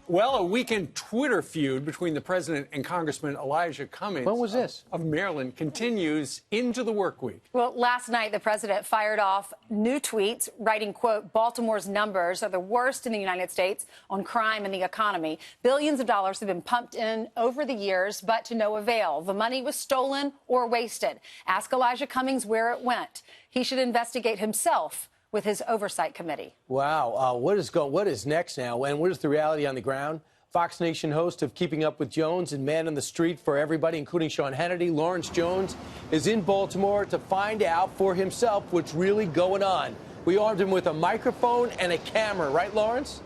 Well, a weekend Twitter feud between the president and Congressman Elijah Cummings When was this? of Maryland continues into the work week. Well, last night, the president fired off new tweets, writing, quote, Baltimore's numbers are the worst in the United States on crime and the economy. Billions of dollars have been pumped in over the years, but to no avail. The money was stolen or wasted. Ask Elijah Cummings where it went. He should investigate himself with his oversight committee. Wow. What is next now? And what is the reality on the ground? Fox Nation host of Keeping Up with Jones and man on the street for everybody, including Sean Hannity, Lawrence Jones, is in Baltimore to find out for himself what's really going on. We armed him with a microphone and a camera, right, Lawrence?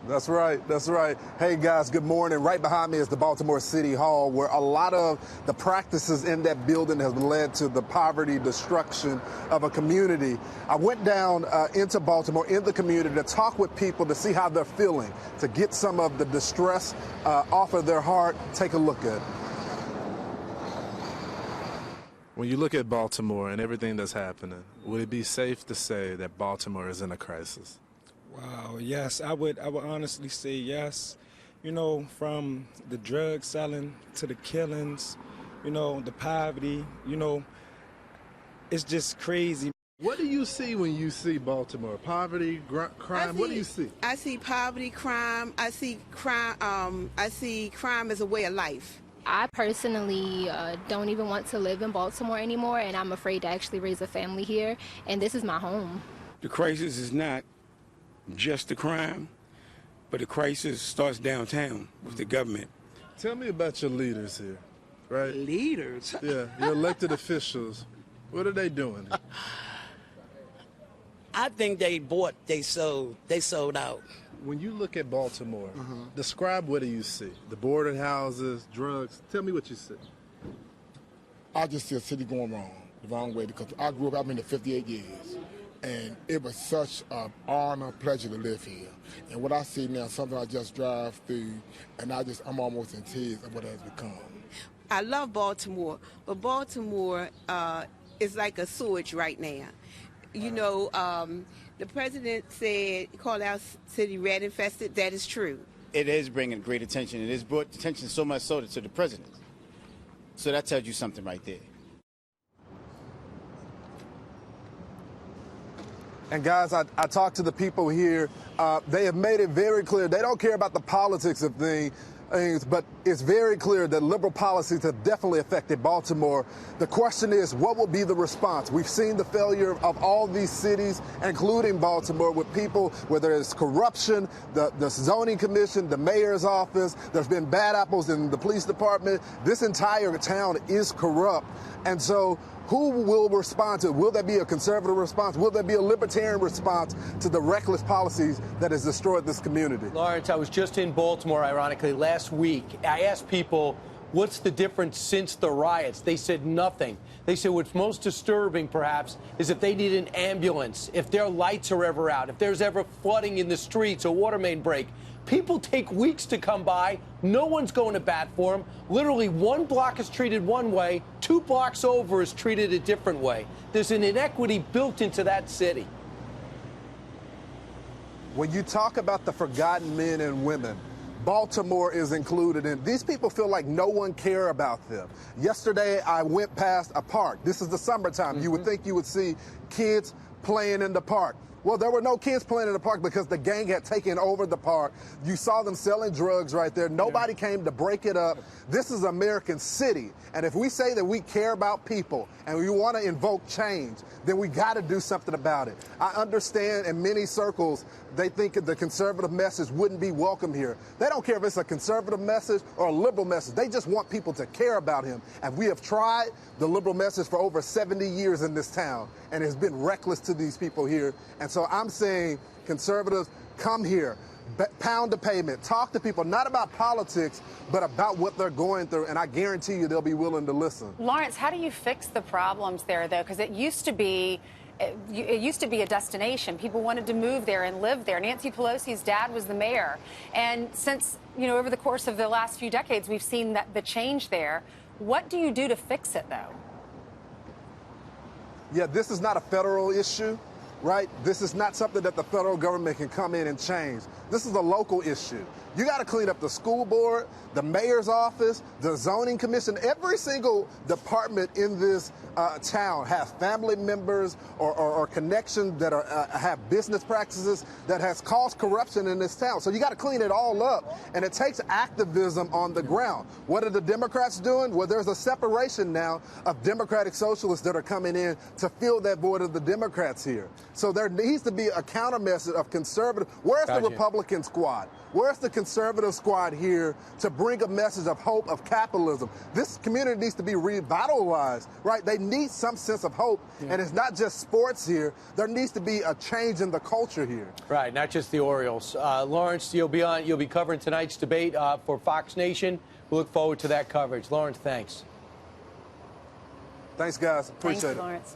That's right. That's right. Hey, guys, good morning. Right behind me is the Baltimore City Hall, where a lot of the practices in that building has led to the poverty destruction of a community. I went down into Baltimore, in the community, to talk with people to see how they're feeling, to get some of the distress off of their heart. Take a look at it. When you look at Baltimore and everything that's happening, would it be safe to say that Baltimore is in a crisis? Wow, yes, I would honestly say yes. You know, from the drug selling to the killings, you know, the poverty, you know, it's just crazy. What do you see when you see Baltimore? Poverty, crime, what do you see? I see poverty, crime, I see crime as a way of life. I personally don't even want to live in Baltimore anymore, and I'm afraid to actually raise a family here, and this is my home. The crisis is not just the crime, but the crisis starts downtown with the government. Tell me about your leaders here, right? Leaders? Yeah, your elected officials. What are they doing? I think they sold out. When you look at Baltimore, describe what do you see? The boarding houses, drugs. Tell me what you see. I just see a city going wrong, the wrong way, because I grew up, I've been here 58 years. And it was such an honor, pleasure to live here. And what I see now, something I just drive through, and I'm almost in tears of what it has become. I love Baltimore, but Baltimore is like a sewage right now. You know, the president said, called our city rat infested. That is true. It is bringing great attention. It has brought attention so much so to the president. So that tells you something right there. And guys, I talked to the people here. They have made it very clear they don't care about the politics of things, but it's very clear that liberal policies have definitely affected Baltimore. The question is, what will be the response? We've seen the failure of all these cities, including Baltimore, with people, whether it's corruption, the zoning commission, the mayor's office. There's been bad apples in the police department. This entire town is corrupt. And so who will respond to it? Will there be a conservative response? Will there be a libertarian response to the reckless policies that has destroyed this community? Lawrence, I was just in Baltimore, ironically, last week. I asked people, what's the difference since the riots? They said nothing. They said what's most disturbing, perhaps, is if they need an ambulance, if their lights are ever out, if there's ever flooding in the streets, a water main break. People take weeks to come by. No one's going to bat for them. Literally, one block is treated one way, 2 blocks over is treated a different way. There's an inequity built into that city. When you talk about the forgotten men and women, Baltimore is included in. These people feel like no one care about them. Yesterday, I went past a park. This is the summertime. You would think you would see kids playing in the park. Well, there were no kids playing in the park because the gang had taken over the park. You saw them selling drugs right there. Nobody came to break it up. This is American city. And if we say that we care about people and we want to invoke change, then we got to do something about it. I understand in many circles, they think the conservative message wouldn't be welcome here. They don't care if it's a conservative message or a liberal message. They just want people to care about him. And we have tried the liberal message for over 70 years in this town, and it's been reckless to these people here. And so I'm saying, conservatives, come here, pound the pavement, talk to people, not about politics, but about what they're going through, and I guarantee you they'll be willing to listen. Lawrence, how do you fix the problems there, though? Because it used to be a destination. People wanted to move there and live there. Nancy Pelosi's dad was the mayor. And since, you know, over the course of the last few decades, we've seen that the change there. What do you do to fix it, though? Yeah, this is not a federal issue, right? This is not something that the federal government can come in and change. This is a local issue. You got to clean up the school board, the mayor's office, the zoning commission. Every single department in this town have family members or connections that have business practices that has caused corruption in this town. So you got to clean it all up, and it takes activism on the ground. What are the Democrats doing? Well, there's a separation now of Democratic socialists that are coming in to fill that void of the Democrats here. So there needs to be a counter message of conservative. Where's the Republican squad? Where's the conservative squad here to bring a message of hope, of capitalism? This community needs to be revitalized, right? They need some sense of hope, and it's not just sports here. There needs to be a change in the culture here. Right, not just the Orioles. Lawrence, you'll be covering tonight's debate for Fox Nation. We look forward to that coverage. Lawrence, thanks. Thanks, guys. Appreciate it. Lawrence.